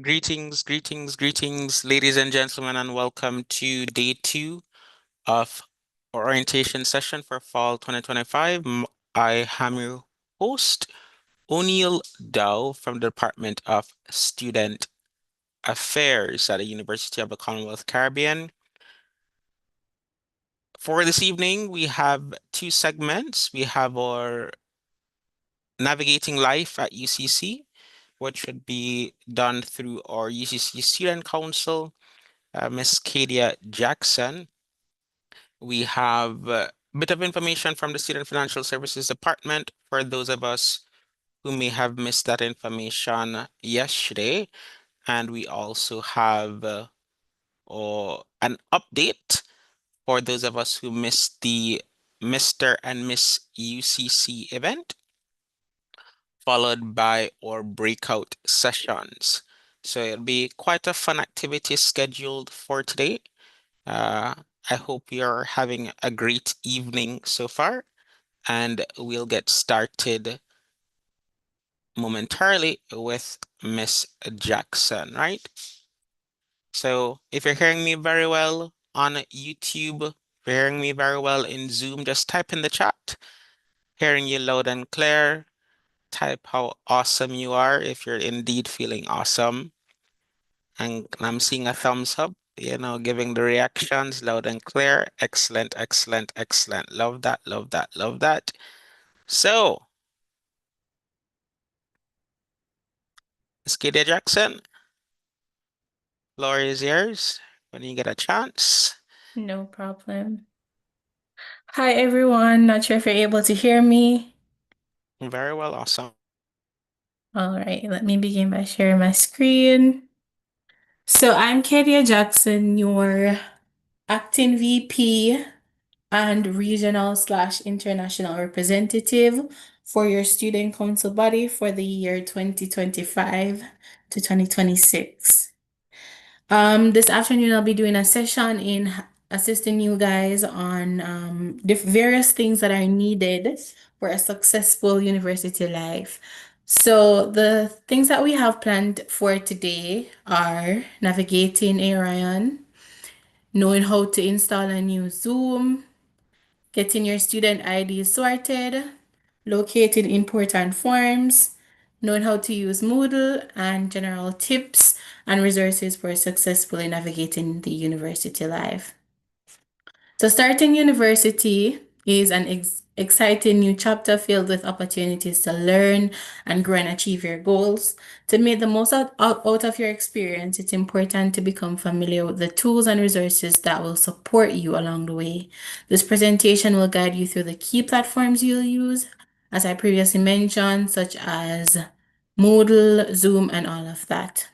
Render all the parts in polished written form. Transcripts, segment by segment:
Greetings, ladies and gentlemen, and welcome to day two of our orientation session for fall 2025. I am your host, O'Neill Dow from the Department of Student Affairs at the University of the Commonwealth Caribbean. For this evening, we have two segments. We have our Navigating Life at UCC, which would be done through our UCC Student Council, Miss Kadia Jackson. We have a bit of information from the Student Financial Services Department for those of us who may have missed that information yesterday. And we also have an update for those of us who missed the Mr. and Miss UCC event, followed by our breakout sessions. So it'll be quite a fun activity scheduled for today. Uh, I hope you're having a great evening so far, and we'll get started momentarily with Miss Jackson, right? So if you're hearing me very well on YouTube, if you're hearing me very well in Zoom, just type in the chat. Hearing you loud and clear, type how awesome you are if you're indeed feeling awesome. And I'm seeing a thumbs up, giving the reactions loud and clear. Excellent, excellent, excellent. Love that, love that, love that. So, Miss Kadia Jackson, floor is yours when you get a chance. No problem. Hi, everyone. Not sure if you're able to hear me. Very well, awesome. All right, let me begin by sharing my screen. So I'm Kadia Jackson, your acting VP and regional/international representative for your student council body for the year 2025 to 2026. This afternoon I'll be doing a session in assisting you guys on various things that are needed for a successful university life. So the things that we have planned for today are navigating Arion, knowing how to install a new Zoom, getting your student ID sorted, locating important forms, knowing how to use Moodle, and general tips and resources for successfully navigating the university life. So, starting university is an exciting new chapter filled with opportunities to learn and grow and achieve your goals. To make the most out of your experience, it's important to become familiar with the tools and resources that will support you along the way. This presentation will guide you through the key platforms you'll use, as I previously mentioned, such as Moodle, Zoom, and all of that.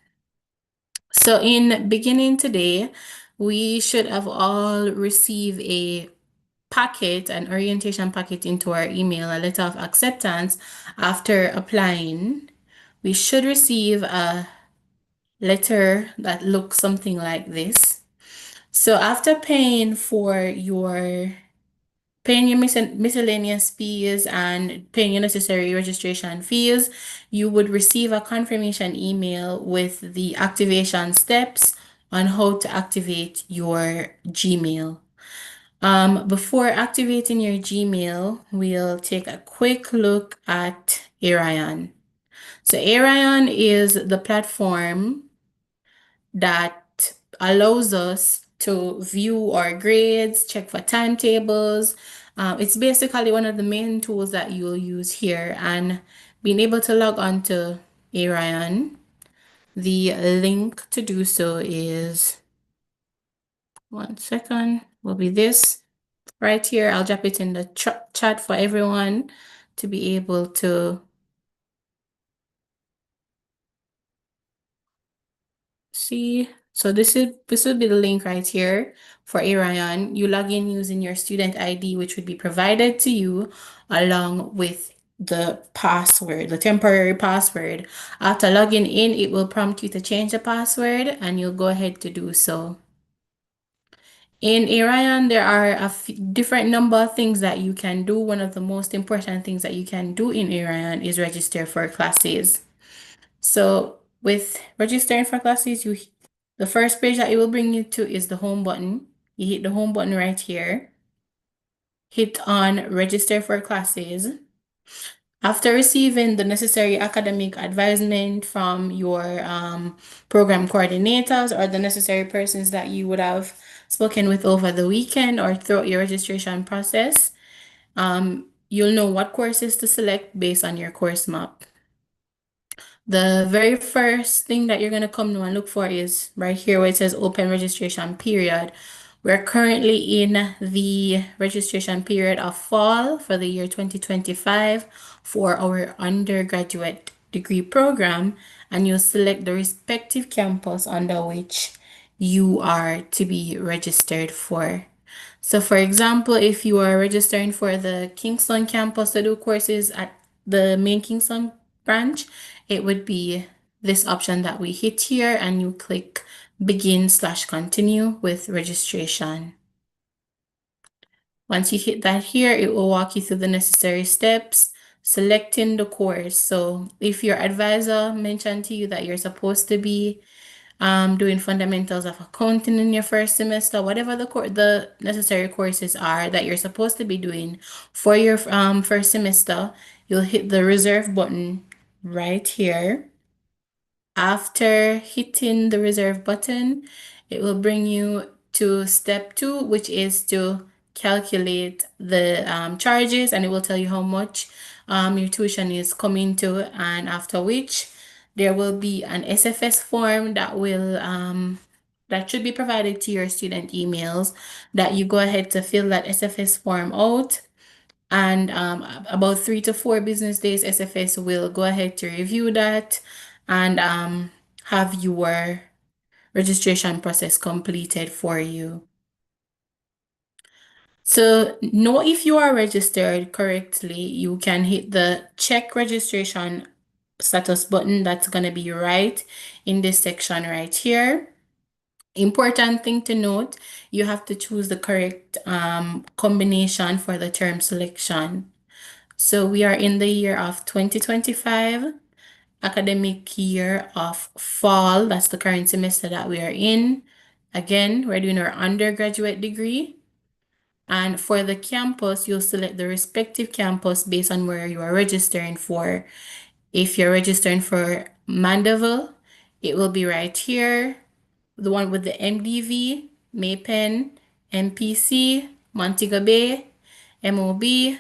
So, in beginning today, we should have all received a packet, an orientation packet into our email, a letter of acceptance after applying. We should receive a letter that looks something like this. So, after paying your miscellaneous fees and paying your necessary registration fees, you would receive a confirmation email with the activation steps on how to activate your Gmail. Before activating your Gmail, we'll take a quick look at Arion. So Arion is the platform that allows us to view our grades, check for timetables. It's basically one of the main tools that you'll use here, and being able to log on to Arion, the link to do so is, one second, will be this right here. I'll drop it in the chat for everyone to be able to see. So this will be the link right here for Arion. You log in using your student ID, which would be provided to you along with the password, the temporary password. After logging in, it will prompt you to change the password, and you'll go ahead to do so. In Arion, there are a different number of things that you can do. One of the most important things that you can do in Arion is register for classes. So With registering for classes, the first page that it will bring you to is the home button. You hit the home button right here. Hit on register for classes. After receiving the necessary academic advisement from your program coordinators or the necessary persons that you would have spoken with over the weekend or throughout your registration process, you'll know what courses to select based on your course map. The very first thing that you're going to come to and look for is right here where it says open registration period. We're currently in the registration period of fall for the year 2025 for our undergraduate degree program, and you'll select the respective campus under which you are to be registered for. So, for example, if you are registering for the Kingston campus to do courses at the main Kingston branch, it would be this option that we hit here, and you click begin/continue with registration. Once you hit that here, it will walk you through the necessary steps, selecting the course. So if your advisor mentioned to you that you're supposed to be doing fundamentals of accounting in your first semester, whatever the necessary courses are that you're supposed to be doing for your first semester, you'll hit the reserve button right here. After hitting the reserve button, it will bring you to step 2, which is to calculate the charges, and it will tell you how much your tuition is coming to, and after which there will be an SFS form that should be provided to your student emails, that you go ahead to fill that SFS form out. And about 3 to 4 business days, SFS will go ahead to review that and have your registration process completed for you. So know if you are registered correctly, you can hit the check registration status button that's going to be right in this section right here. Important thing to note, you have to choose the correct combination for the term selection. So we are in the year of 2025, academic year of fall. That's the current semester that we are in. Again, we're doing our undergraduate degree. And for the campus, you'll select the respective campus based on where you are registering for. If you're registering for Mandeville, it will be right here. The one with the MDV, Maypen, MPC, Montego Bay, MOB.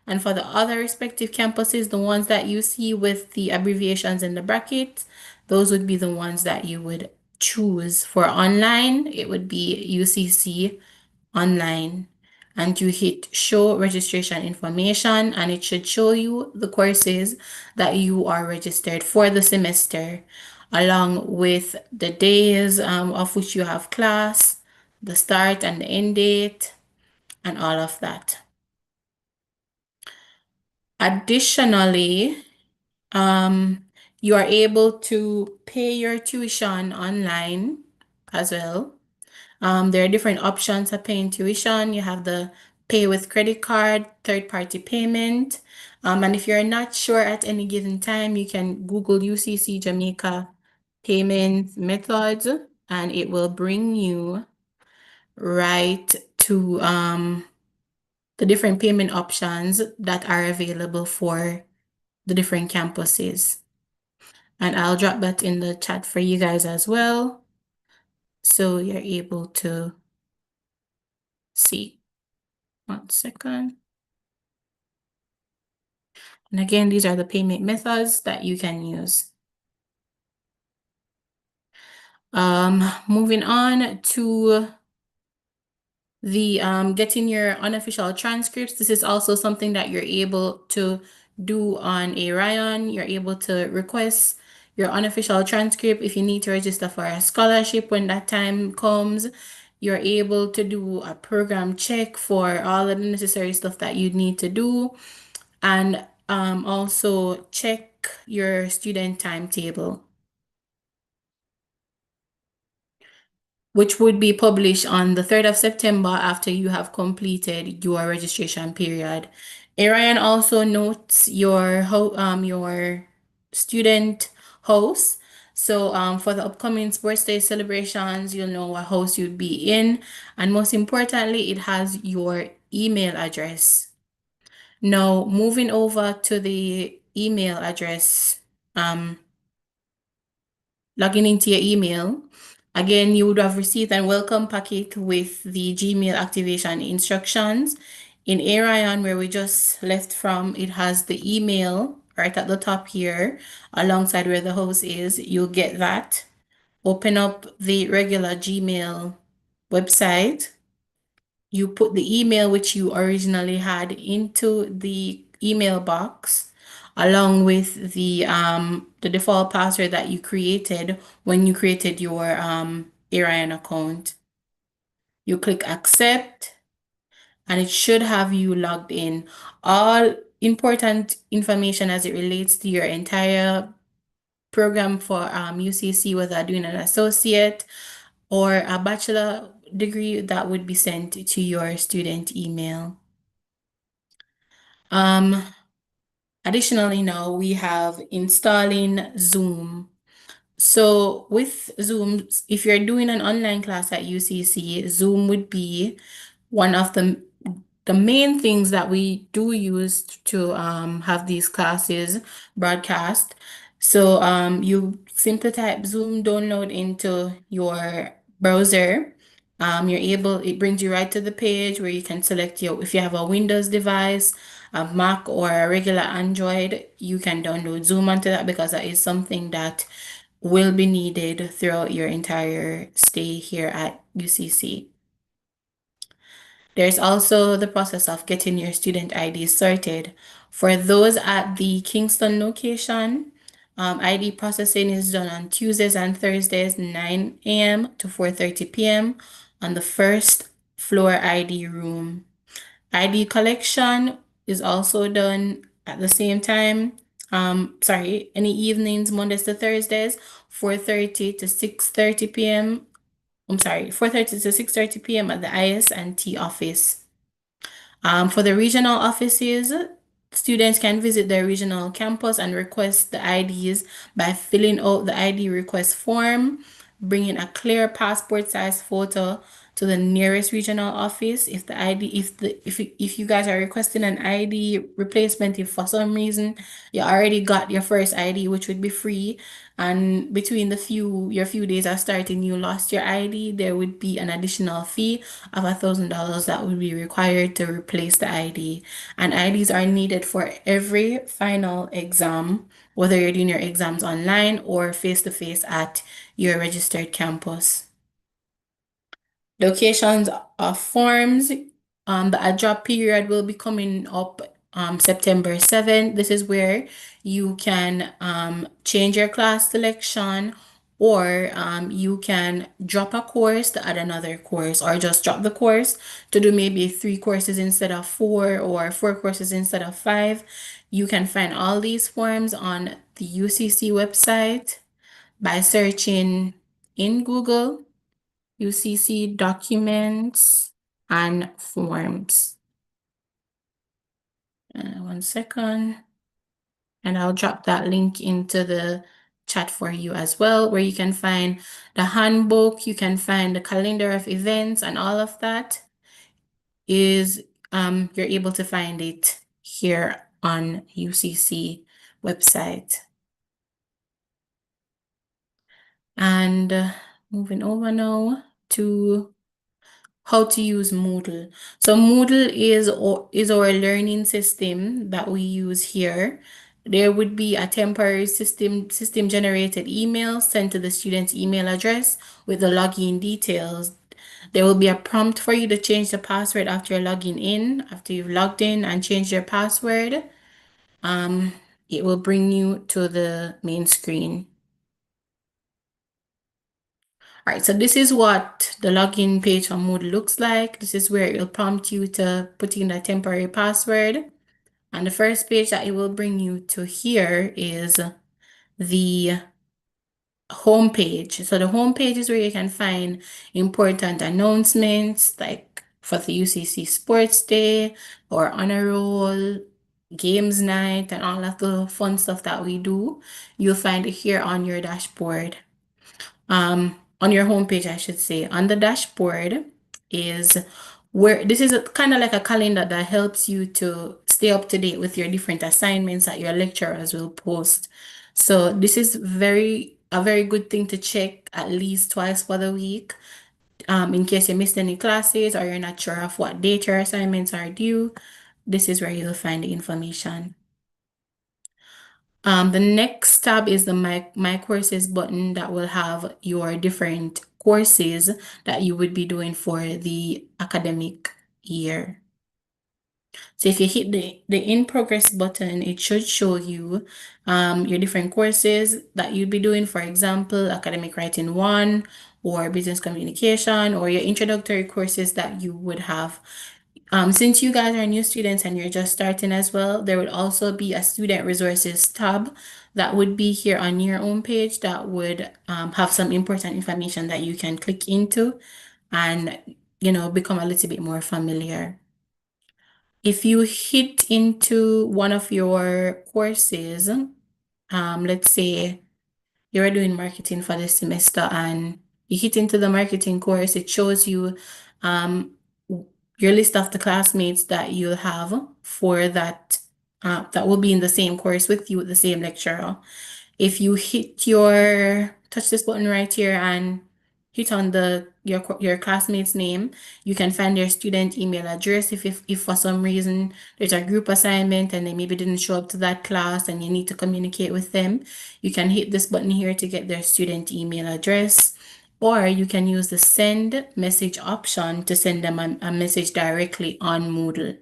And for the other respective campuses, the ones that you see with the abbreviations in the brackets, those would be the ones that you would choose. For online, it would be UCC online. And you hit show registration information, and it should show you the courses that you are registered for the semester, along with the days of which you have class, the start and the end date, and all of that. Additionally, you are able to pay your tuition online as well. There are different options of paying tuition. You have the pay with credit card, third-party payment. And if you're not sure at any given time, you can Google UCC Jamaica payment methods, and it will bring you right to the different payment options that are available for the different campuses. And I'll drop that in the chat for you guys as well, so you're able to see. 1 second. And again, these are the payment methods that you can use. Moving on to the getting your unofficial transcripts. This is also something that you're able to do on Arion. You're able to request your unofficial transcript if you need to register for a scholarship when that time comes. You're able to do a program check for all of the necessary stuff that you need to do, and also check your student timetable, which would be published on the 3rd of September after you have completed your registration period. Arian also notes your student house. So for the upcoming sports day celebrations, you'll know what house you'd be in. And most importantly, it has your email address. Now, moving over to the email address, um, logging into your email. Again, you would have received a welcome packet with the Gmail activation instructions. In Arion, where we just left from, it has the email right at the top here, alongside where the host is. You'll get that. Open up the regular Gmail website. You put the email which you originally had into the email box along with the default password that you created when you created your Arian account. You click accept and it should have you logged in. All important information as it relates to your entire program for UCC, whether doing an associate or a bachelor degree, that would be sent to your student email. Um, Additionally, now we have installing Zoom. So with Zoom, if you're doing an online class at UCC, Zoom would be one of the main things that we do use to have these classes broadcast. So you simply type Zoom download into your browser. It brings you right to the page where you can select if you have a Windows device, a Mac or a regular Android, you can download Zoom onto that because that is something that will be needed throughout your entire stay here at UCC. There's also the process of getting your student ID sorted. For those at the Kingston location, ID processing is done on Tuesdays and Thursdays, 9 a.m. to 4:30 p.m. on the first floor ID room. ID collection is also done at the same time. Any evenings, Mondays to Thursdays, 4:30 to 6:30 p.m. 4:30 to 6:30 p.m. at the IS&T office. For the regional offices, students can visit their regional campus and request the IDs by filling out the ID request form, bringing a clear passport size photo to the nearest regional office. If the ID, if you guys are requesting an ID replacement, if for some reason you already got your first ID, which would be free, and between your few days of starting, you lost your ID, there would be an additional fee of $1,000 that would be required to replace the ID. And IDs are needed for every final exam, whether you're doing your exams online or face to face at your registered campus. Locations of forms. The drop period will be coming up September 7th. This is where you can change your class selection, or you can drop a course to add another course, or just drop the course to do maybe 3 courses instead of 4, or 4 courses instead of 5. You can find all these forms on the UCC website by searching in Google UCC documents and forms. One second. And I'll drop that link into the chat for you as well, where you can find the handbook, you can find the calendar of events, and all of that is you're able to find it here on UCC website. And moving over now to how to use Moodle. So Moodle is our learning system that we use here. There would be a temporary system generated email sent to the student's email address with the login details. There will be a prompt for you to change the password after logging in. After you've logged in and changed your password, it will bring you to the main screen. All right, so this is what the login page on Moodle looks like. This is where it will prompt you to put in a temporary password. And the first page that it will bring you to here is the home page. So the home page is where you can find important announcements like for the UCC Sports Day or Honor Roll, games night and all of the fun stuff that we do, you'll find it here on your dashboard. On your homepage, I should say. On the dashboard is where this is kind of like a calendar that helps you to stay up to date with your different assignments that your lecturers will post. So this is a very good thing to check at least twice for the week, in case you missed any classes or you're not sure of what date your assignments are due. This is where you'll find the information. The next tab is the My Courses button that will have your different courses that you would be doing for the academic year. So if you hit the In Progress button, it should show you your different courses that you'd be doing, for example, Academic Writing 1 or Business Communication or your introductory courses that you would have. Since you guys are new students and you're just starting as well, there would also be a student resources tab that would be here on your own page that would have some important information that you can click into and, become a little bit more familiar. If you hit into one of your courses, let's say you're doing marketing for this semester and you hit into the marketing course, it shows you um, your list of the classmates that you'll have for that will be in the same course with you with the same lecturer. If you touch this button right here and hit on your classmate's name, you can find their student email address. If for some reason there's a group assignment and they maybe didn't show up to that class and you need to communicate with them, you can hit this button here to get their student email address. Or you can use the send message option to send them a message directly on Moodle.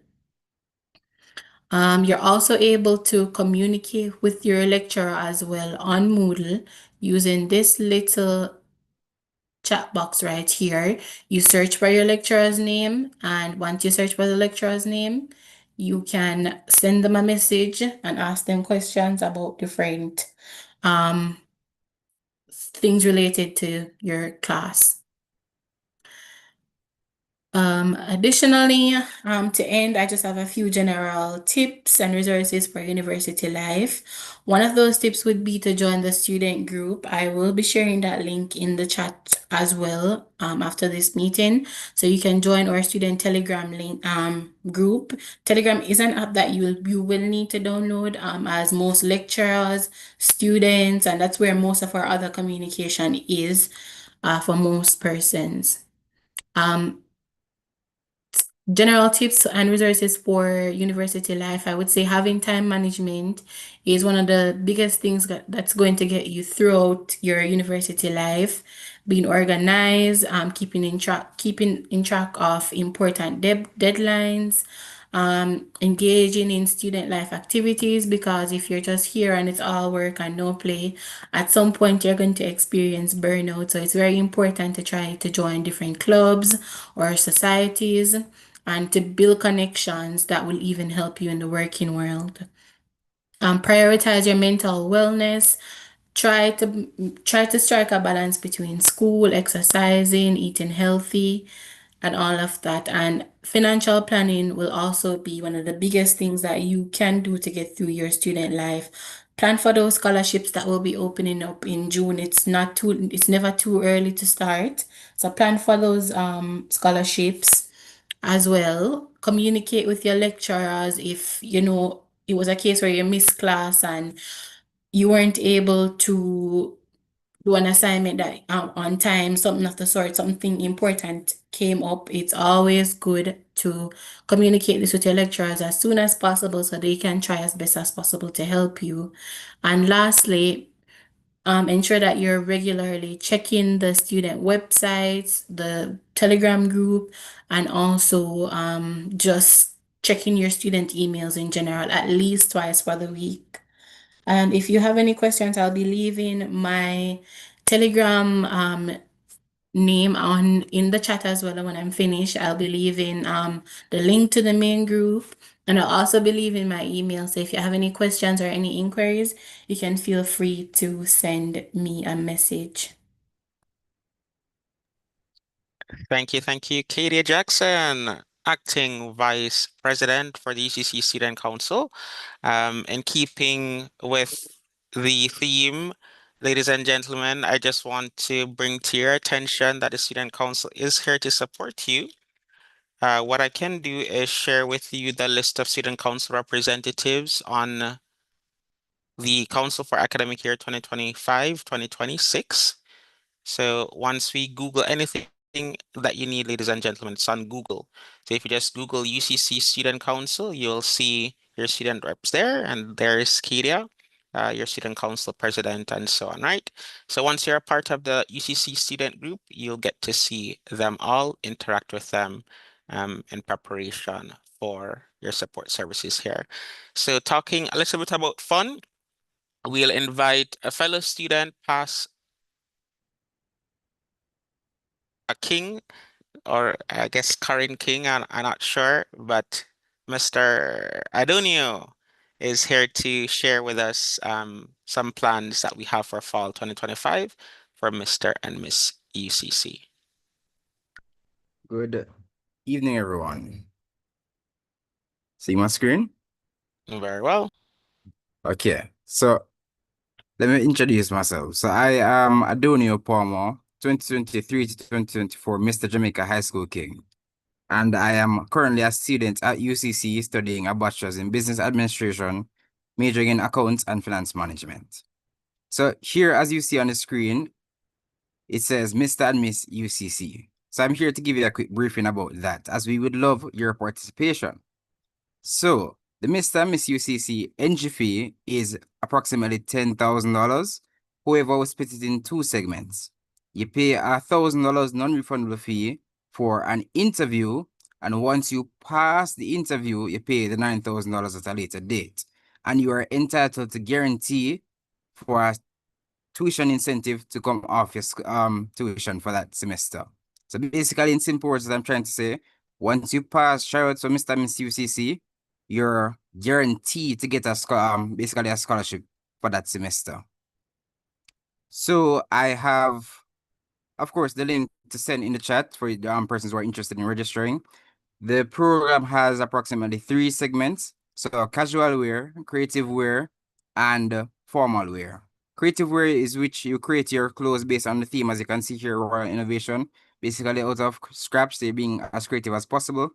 You're also able to communicate with your lecturer as well on Moodle using this little chat box right here. You search for your lecturer's name, and once you search for the lecturer's name, you can send them a message and ask them questions about different um, things related to your class. Additionally, to end, I just have a few general tips and resources for university life. One of those tips would be to join the student group. I will be sharing that link in the chat as well, after this meeting. So you can join our student Telegram link, group. Telegram is an app that you will need to download, as most lecturers, students, and that's where most of our other communication is, for most persons. Um, General tips and resources for university life, I would say having time management is one of the biggest things that's going to get you throughout your university life. Being organized, keeping in track of important deadlines, engaging in student life activities, because if you're just here and it's all work and no play, at some point you're going to experience burnout. So it's very important to try to join different clubs or societies and to build connections that will even help you in the working world. Prioritize your mental wellness. Try to strike a balance between school, exercising, eating healthy, and all of that. And financial planning will also be one of the biggest things that you can do to get through your student life. Plan for those scholarships that will be opening up in June. It's never too early to start. So plan for those scholarships as well. Communicate with your lecturers if it was a case where you missed class and you weren't able to do an assignment that on time, something of the sort, something important came up. It's always good to communicate this with your lecturers as soon as possible so they can try as best as possible to help you. And lastly, ensure that you're regularly checking the student websites, the Telegram group, and also just checking your student emails in general at least twice for the week. And if you have any questions, I'll be leaving my Telegram name on in the chat as well. And when I'm finished, I'll be leaving the link to the main group, and I'll also be leaving my email. So if you have any questions or any inquiries, you can feel free to send me a message. Thank you, Katie Jackson. acting vice president for the UCC Student Council. In keeping with the theme, ladies and gentlemen, I just want to bring to your attention that the Student Council is here to support you. What I can do is share with you the list of Student Council representatives on the Council for Academic Year 2025-2026. So once we Google anything that you need, ladies and gentlemen, it's on Google. So if you just Google UCC Student Council, you'll see your student reps there, and there's Kadia, your student council president, and so on, right? So once you're a part of the UCC student group, you'll get to see them all, interact with them, in preparation for your support services here. So talking a little bit about fun, we'll invite a fellow student, past a king, or I guess current king, I'm not sure, but Mr. Adonio is here to share with us some plans that we have for fall 2025 for Mr. and Miss UCC. Good evening, everyone. See my screen? Very well. Okay, so let me introduce myself. So I am Adonio Palmer, 2023 to 2024 Mr. Jamaica High School King. And I am currently a student at UCC studying a bachelor's in business administration, majoring in accounts and finance management. So here, as you see on the screen, it says Mr. and Miss UCC. So I'm here to give you a quick briefing about that, as we would love your participation. So the Mr. and Miss UCC entry fee is approximately $10,000. However, we split it in two segments. You pay $1,000 non-refundable fee for an interview, and once you pass the interview, you pay the $9,000 at a later date. And you are entitled to guarantee for a tuition incentive to come off your tuition for that semester. So basically, in simple words, I'm trying to say, once you pass tryouts for Mr. and Miss UCC, you're guaranteed to get basically a scholarship for that semester. So I have, of course, the link to send in the chat for the persons who are interested in registering. The program has approximately 3 segments. So casual wear, creative wear, and formal wear. Creative wear is which you create your clothes based on the theme, as you can see here, Royal Innovation. Basically out of scraps, they're being as creative as possible.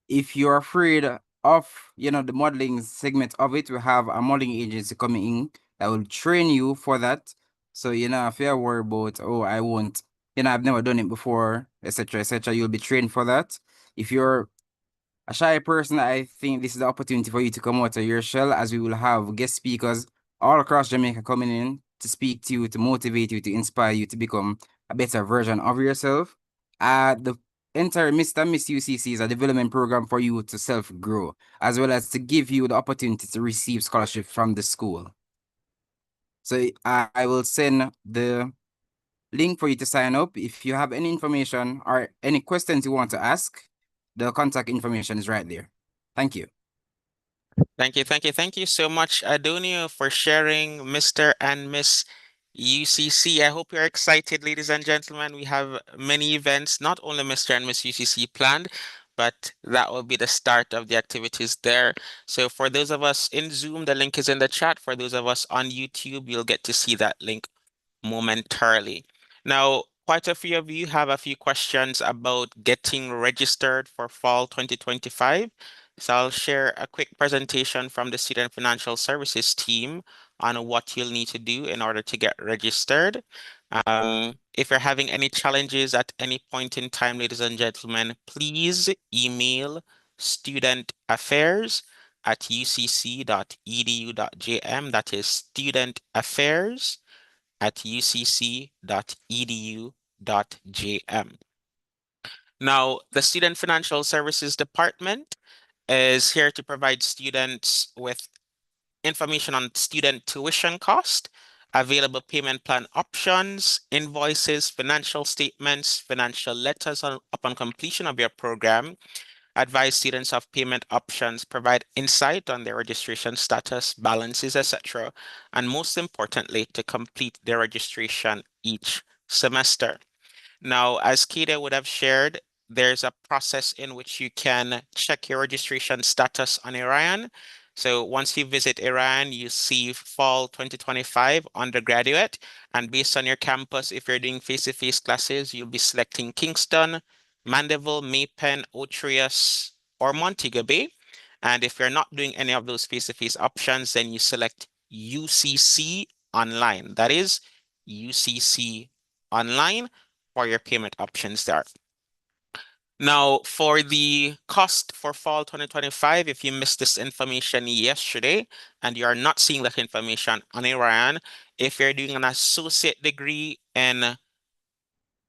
If you're afraid of, the modeling segment of it, we have a modeling agency coming in that will train you for that. So, if you're worried about, oh, I won't, I've never done it before, etc., you'll be trained for that. If you're a shy person, I think this is the opportunity for you to come out of your shell, as we will have guest speakers all across Jamaica coming in to speak to you, to motivate you, to inspire you to become a better version of yourself. The entire Mr. and Miss UCC is a development program for you to self-grow, as well as to give you the opportunity to receive scholarship from the school. So I will send the link for you to sign up. If you have any information or any questions you want to ask, the contact information is right there. Thank you. Thank you so much, Adonio, for sharing Mr. and Miss UCC. I hope you're excited, ladies and gentlemen. We have many events, not only Mr. and Miss UCC planned, but that will be the start of the activities there. So for those of us in Zoom, the link is in the chat. For those of us on YouTube, you'll get to see that link momentarily. Now, quite a few of you have a few questions about getting registered for fall 2025. So I'll share a quick presentation from the Student Financial Services team on what you'll need to do in order to get registered. If you're having any challenges at any point in time, ladies and gentlemen, please email studentaffairs@ucc.edu.jm. That is studentaffairs@ucc.edu.jm. Now, the Student Financial Services Department is here to provide students with information on student tuition cost, available payment plan options, invoices, financial statements, financial letters upon completion of your program, advise students of payment options, provide insight on their registration status, balances, etc., and most importantly, to complete their registration each semester. Now, as Kida would have shared, there's a process in which you can check your registration status on Orion. So once you visit Orion, you see fall 2025 undergraduate. And based on your campus, if you're doing face-to-face classes, you'll be selecting Kingston, Mandeville, Maypen, Otrius, or Montego Bay. And if you're not doing any of those face-to-face options, then you select UCC online. That is UCC online for your payment options there. Now, for the cost for fall 2025, if you missed this information yesterday and you are not seeing that information on Orion, if you're doing an associate degree in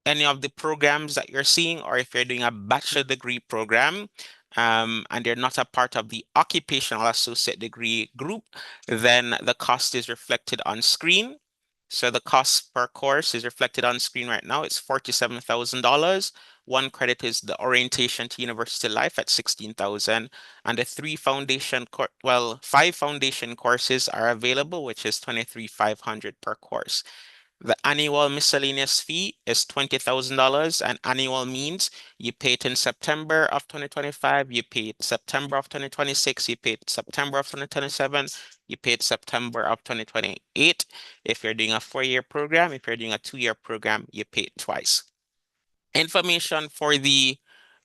any of the programs that you're seeing, or if you're doing a bachelor degree program, and you're not a part of the occupational associate degree group, then the cost is reflected on screen. So the cost per course is reflected on screen right now. It's $47,000. One credit is the orientation to university life at 16,000, and the five foundation courses are available, which is 23,500 per course. The annual miscellaneous fee is $20,000, and annual means you pay it in September of 2025, you pay it September of 2026, you pay it September of 2027, you pay it September of 2028. If you're doing a 4-year program, if you're doing a 2-year program, you pay it twice. Information for the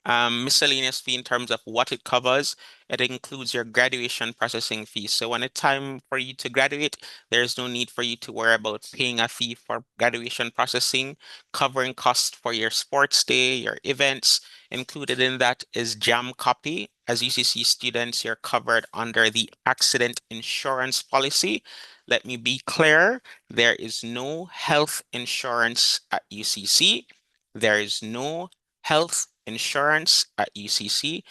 miscellaneous fee in terms of what it covers. It includes your graduation processing fee. So when it's time for you to graduate, there's no need for you to worry about paying a fee for graduation processing, covering costs for your sports day, your events. Included in that is jam copy. As UCC students, you're covered under the accident insurance policy. Let me be clear, there is no health insurance at UCC. There is no health insurance at UCC.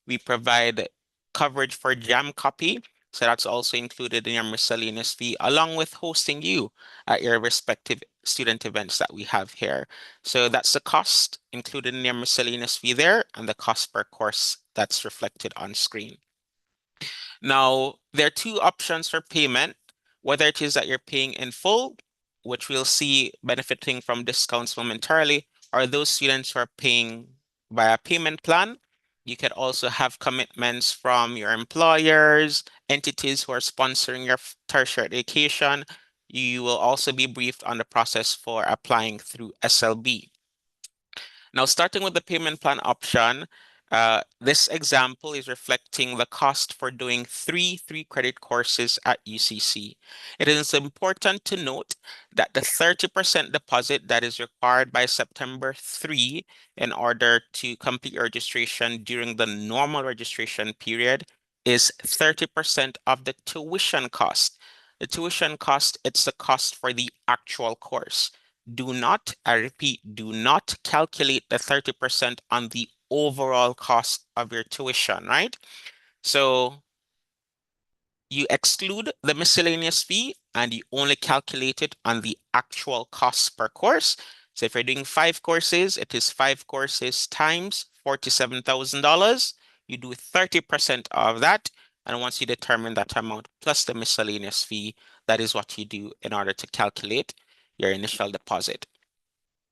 We provide coverage for jam copy. So that's also included in your miscellaneous fee, along with hosting you at your respective student events that we have here. So that's the cost included in your miscellaneous fee there, and the cost per course that's reflected on screen. Now, there are two options for payment, whether it is that you're paying in full, which we'll see benefiting from discounts momentarily, or those students who are paying via payment plan. You could also have commitments from your employers, entities who are sponsoring your tertiary education. You will also be briefed on the process for applying through SLB. Now, starting with the payment plan option, this example is reflecting the cost for doing three credit courses at UCC. It is important to note that the 30% deposit that is required by September 3 in order to complete your registration during the normal registration period is 30% of the tuition cost. The tuition cost, it's the cost for the actual course. Do not, I repeat, do not calculate the 30% on the overall cost of your tuition, right? So you exclude the miscellaneous fee and you only calculate it on the actual cost per course. So if you're doing 5 courses, it is 5 courses times $47,000. You do 30% of that. And once you determine that amount plus the miscellaneous fee, that is what you do in order to calculate your initial deposit.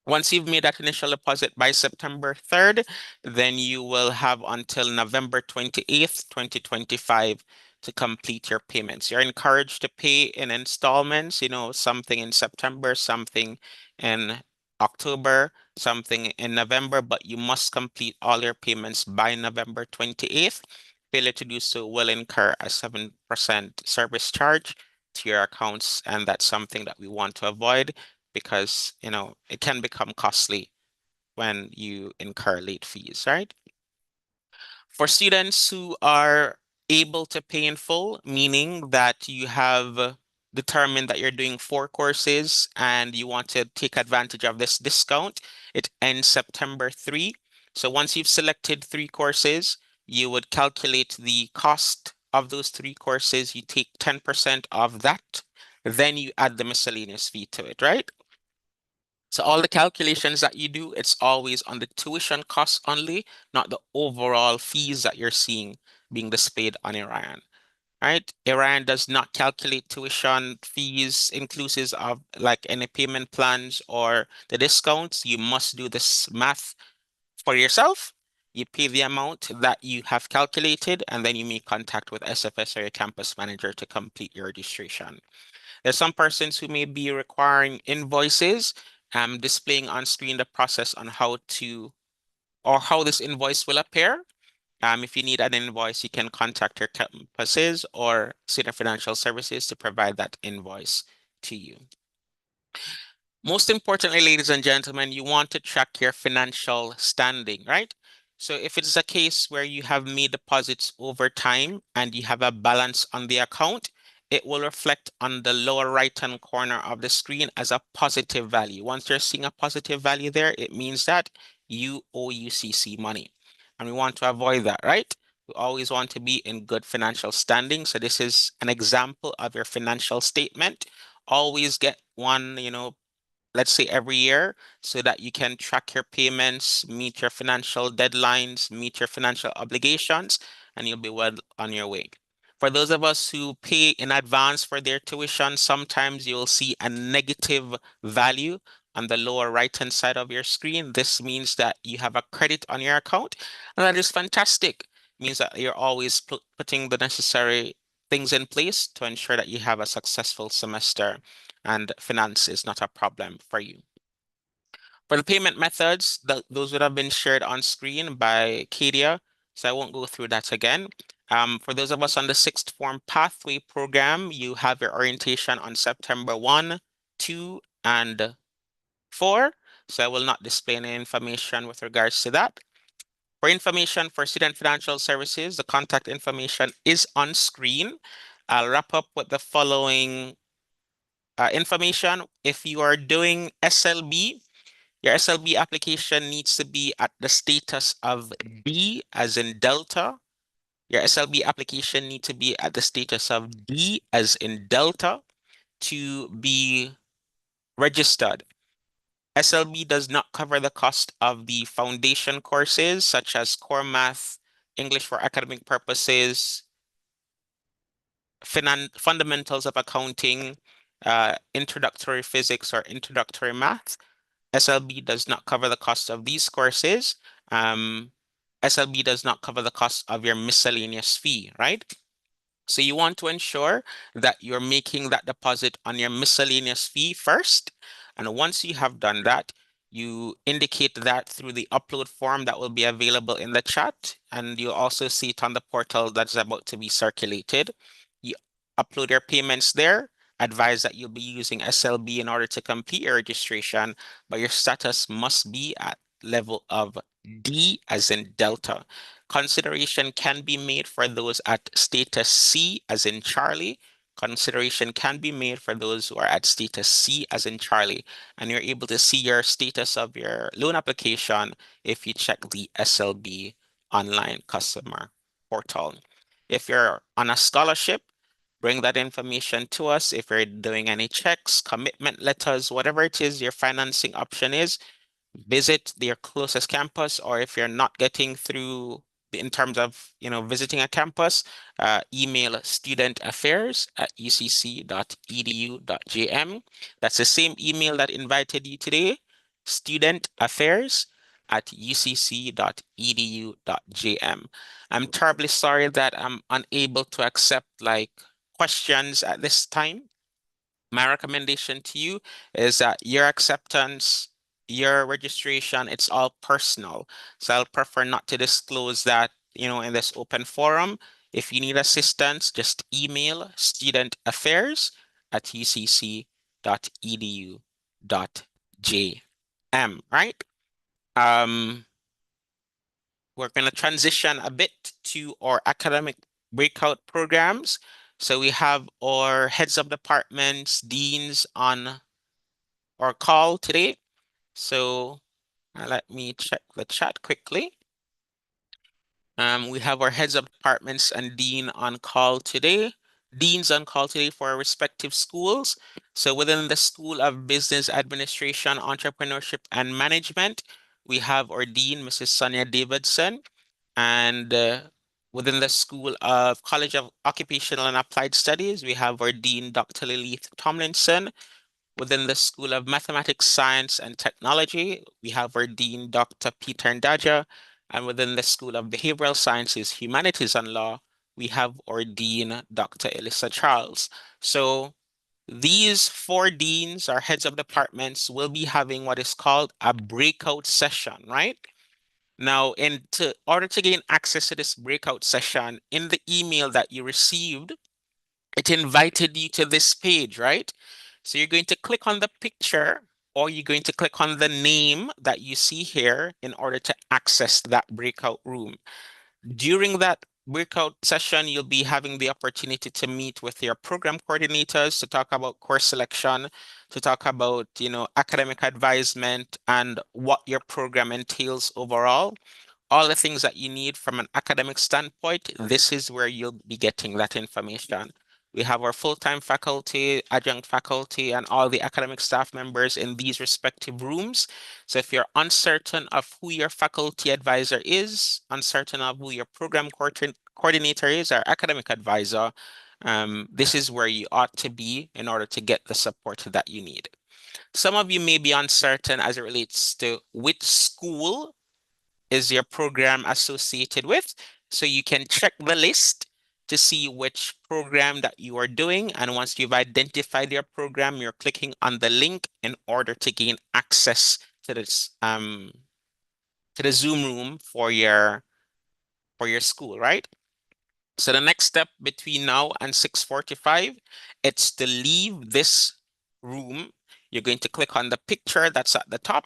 Once you've made that initial deposit by September 3rd, then you will have until November 28th, 2025 to complete your payments. You're encouraged to pay in installments, something in September, something in October, something in November, but you must complete all your payments by November 28th. Failure to do so will incur a 7% service charge to your accounts, and that's something that we want to avoid because, it can become costly when you incur late fees, right? For students who are able to pay in full, meaning that you have determined that you're doing 4 courses and you want to take advantage of this discount, it ends September 3. So once you've selected 3 courses, you would calculate the cost of those 3 courses. You take 10% of that, then you add the miscellaneous fee to it, right? So all the calculations that you do, it's always on the tuition costs only, not the overall fees that you're seeing being displayed on Orion, right? Orion does not calculate tuition fees inclusive of like any payment plans or the discounts. You must do this math For yourself, you pay the amount that you have calculated, and then you make contact with SFS or your campus manager to complete your registration. There's some persons who may be requiring invoices, displaying on screen the process on how to or how this invoice will appear. If you need an invoice, you can contact your campuses or Senior Financial Services to provide that invoice to you. Most importantly, ladies and gentlemen, you want to track your financial standing, right? So if it's a case where you have made deposits over time and you have a balance on the account, it will reflect on the lower right-hand corner of the screen as a positive value. Once you're seeing a positive value there, it means that you owe UCC money. And we want to avoid that, right? We always want to be in good financial standing. So this is an example of your financial statement. Always get one, let's say every year, so that you can track your payments, meet your financial deadlines, meet your financial obligations, and you'll be well on your way. For those of us who pay in advance for their tuition, sometimes you'll see a negative value on the lower right-hand side of your screen. This means that you have a credit on your account, and that is fantastic. It means that you're always putting the necessary things in place to ensure that you have a successful semester and finance is not a problem for you. For the payment methods, those would have been shared on screen by Kadia, so I won't go through that again. For those of us on the sixth form pathway program, you have your orientation on September 1, 2, and 4, so I will not display any information with regards to that. For information for student financial services, the contact information is on screen. I'll wrap up with the following information. If you are doing SLB, your SLB application needs to be at the status of D as in Delta. Your SLB application needs to be at the status of D as in Delta to be registered. SLB does not cover the cost of the foundation courses such as core math, English for academic purposes, fundamentals of accounting, introductory physics or introductory math. SLB does not cover the cost of these courses. Um, SLB does not cover the cost of your miscellaneous fee, right? So you want to ensure that you're making that deposit on your miscellaneous fee first. And once you have done that, you indicate that through the upload form that will be available in the chat. And you'll also see it on the portal that's about to be circulated. You upload your payments there, advise that you'll be using SLB in order to complete your registration, but your status must be at level of D as in Delta. Consideration can be made for those at status C as in Charlie. Consideration can be made for those who are at status C as in Charlie. And you're able to see your status of your loan application if you check the SLB online customer portal. If you're on a scholarship, bring that information to us. If you're doing any checks, commitment letters, whatever it is your financing option is, visit their closest campus, or if you're not getting through in terms of visiting a campus, email studentaffairs@ucc.edu.jm. That's the same email that invited you today, studentaffairs@ucc.edu.jm. I'm terribly sorry that I'm unable to accept like questions at this time. My recommendation to you is that your acceptance, your registration, it's all personal. So I'll prefer not to disclose that, in this open forum. If you need assistance, just email studentaffairs@ucc.edu.jm, right? Um, we're going to transition a bit to our academic breakout programs. So we have our heads of departments, deans on our call today. So let me check the chat quickly. We have our heads of departments and dean on call today. Deans on call today for our respective schools. So within the School of Business Administration, Entrepreneurship, and Management, we have our dean, Mrs. Sonia Davidson, and within the School of College of Occupational and Applied Studies, we have our dean, Dr. Lilith Tomlinson. Within the School of Mathematics, Science, and Technology, we have our Dean, Dr. Peter Ndaja. And within the School of Behavioral Sciences, Humanities, and Law, we have our Dean, Dr. Elissa Charles. So these four deans, our heads of departments, will be having what is called a breakout session, right? Now, order to gain access to this breakout session, in the email that you received, it invited you to this page, right? So you're going to click on the picture, or you're going to click on the name that you see here in order to access that breakout room. During that breakout session, you'll be having the opportunity to meet with your program coordinators to talk about course selection, to talk about, academic advisement and what your program entails overall. All the things that you need from an academic standpoint, this is where you'll be getting that information. We have our full-time faculty, adjunct faculty, and all the academic staff members in these respective rooms. So if you're uncertain of who your faculty advisor is, uncertain of who your program coordinator is, or academic advisor, this is where you ought to be in order to get the support that you need. Some of you may be uncertain as it relates to which school is your program associated with. So you can check the list to see which program that you are doing. And once you've identified your program, you're clicking on the link in order to gain access to this to the Zoom room for your school, right? So the next step between now and 6:45, it's to leave this room. You're going to click on the picture that's at the top,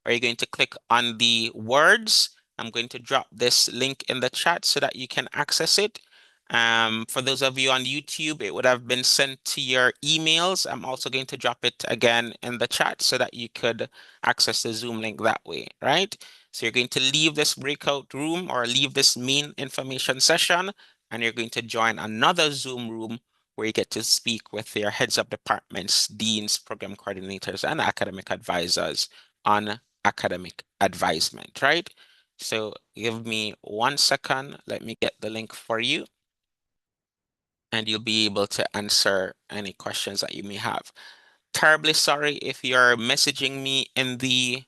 or you're going to click on the words. I'm going to drop this link in the chat so that you can access it. For those of you on YouTube, it would have been sent to your emails. I'm also going to drop it again in the chat so that you could access the Zoom link that way, right? So you're going to leave this breakout room or leave this main information session, and you're going to join another Zoom room where you get to speak with your heads of departments, deans, program coordinators, and academic advisors on academic advisement, right? So give me 1 second. Let me get the link for you, and you'll be able to answer any questions that you may have. Terribly sorry if you're messaging me in the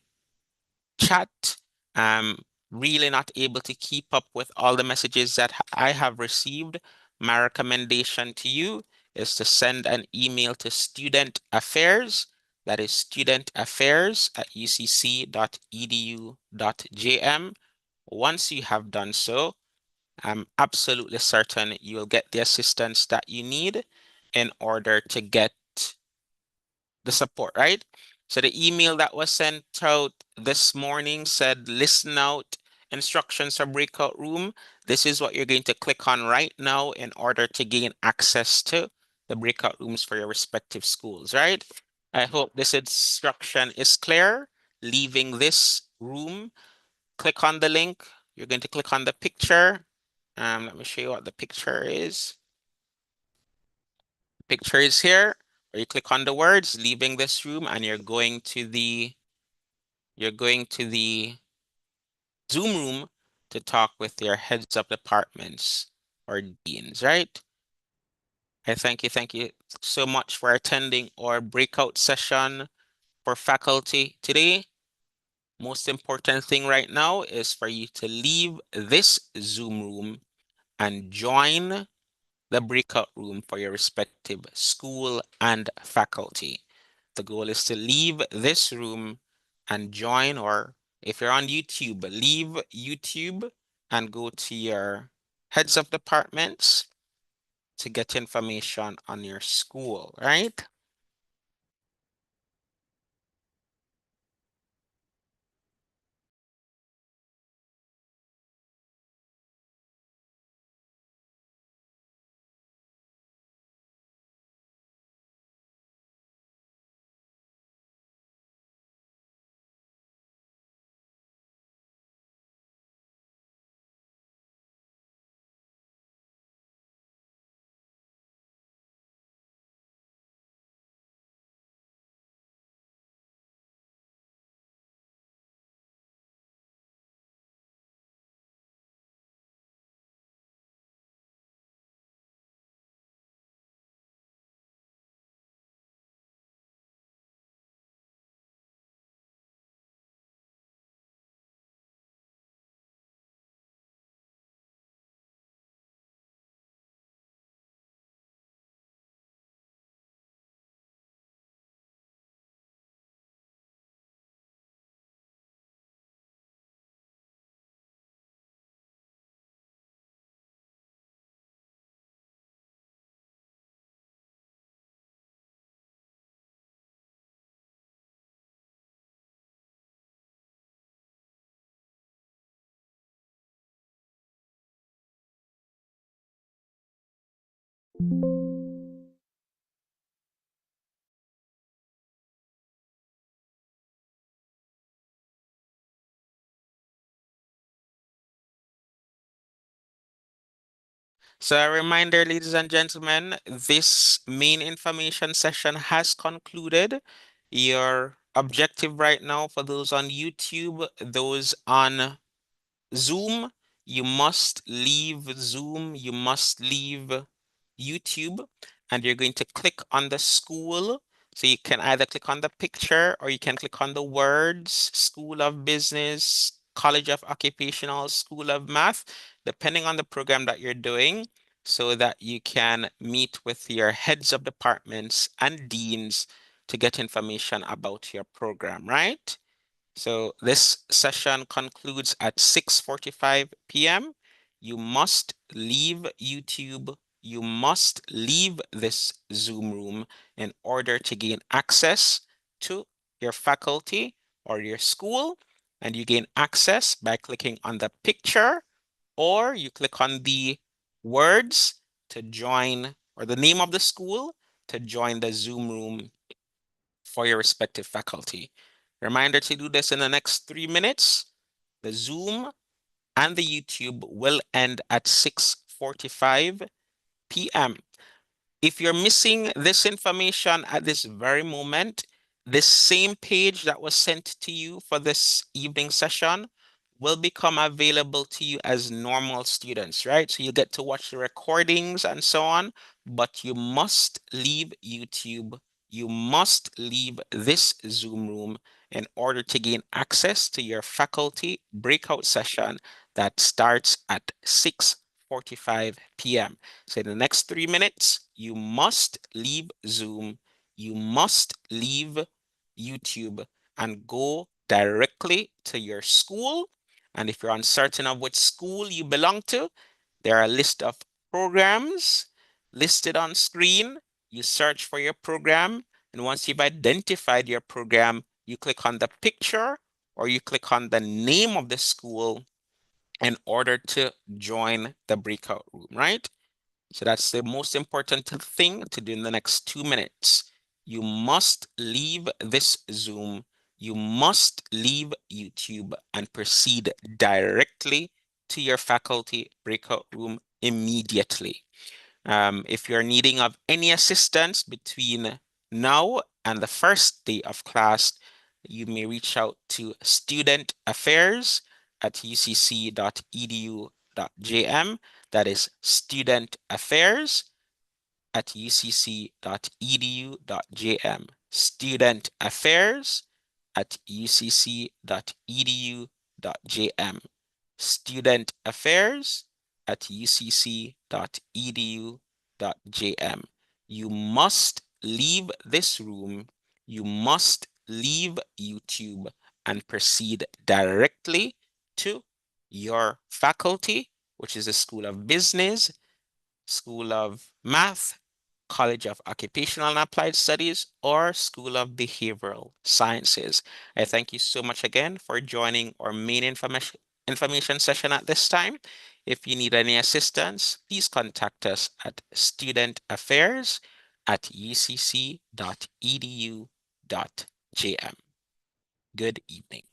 chat. I'm really not able to keep up with all the messages that I have received. My recommendation to you is to send an email to Student Affairs. That is studentaffairs@ucc.edu.jm. Once you have done so, I'm absolutely certain you will get the assistance that you need in order to get the support, right? So the email that was sent out this morning said, listen out, instructions for breakout room. This is what you're going to click on right now in order to gain access to the breakout rooms for your respective schools, right? I hope this instruction is clear. Leaving this room, click on the link. You're going to click on the picture. Let me show you what the picture is. Picture is here, or you click on the words, leaving this room, and you're going to the Zoom room to talk with your heads of departments or deans, right? I thank you so much for attending our breakout session for faculty today. Most important thing right now is for you to leave this Zoom room and join the breakout room for your respective school and faculty. The goal is to leave this room and join, or if you're on YouTube, leave YouTube and go to your heads of departments to get information on your school, right? So a reminder, ladies and gentlemen, this main information session has concluded. Your objective right now for those on YouTube, those on Zoom, you must leave Zoom, you must leave YouTube, and you're going to click on the school. So you can either click on the picture or you can click on the words School of Business, College of Occupational, School of Math, depending on the program that you're doing, so that you can meet with your heads of departments and deans to get information about your program, right? So this session concludes at 6:45 p.m. You must leave YouTube. You must leave this Zoom room in order to gain access to your faculty or your school. And you gain access by clicking on the picture or you click on the words to join or the name of the school to join the Zoom room for your respective faculty. Reminder to do this in the next 3 minutes. The Zoom and the YouTube will end at 6:45 p.m. If you're missing this information at this very moment, this same page that was sent to you for this evening session will become available to you as normal students, right? So you get to watch the recordings and so on, but you must leave YouTube. You must leave this Zoom room in order to gain access to your faculty breakout session that starts at 6:45 p.m. So in the next 3 minutes, you must leave Zoom, you must leave YouTube and go directly to your school. And if you're uncertain of which school you belong to, there are a list of programs listed on screen. You search for your program, and once you've identified your program, you click on the picture or you click on the name of the school in order to join the breakout room, right? So that's the most important thing to do in the next 2 minutes. You must leave this Zoom. You must leave YouTube and proceed directly to your faculty breakout room immediately. If you're needing of any assistance between now and the first day of class, you may reach out to Student Affairs at ucc.edu.jm. That is Student Affairs at ucc.edu.jm. Student Affairs at ucc.edu.jm. Student Affairs at ucc.edu.jm. You must leave this room. You must leave YouTube and proceed directly to your faculty, which is the School of Business, School of Math, College of Occupational and Applied Studies, or School of Behavioral Sciences. I thank you so much again for joining our main information session at this time. If you need any assistance, please contact us at studentaffairs at ucc.edu.jm. Good evening.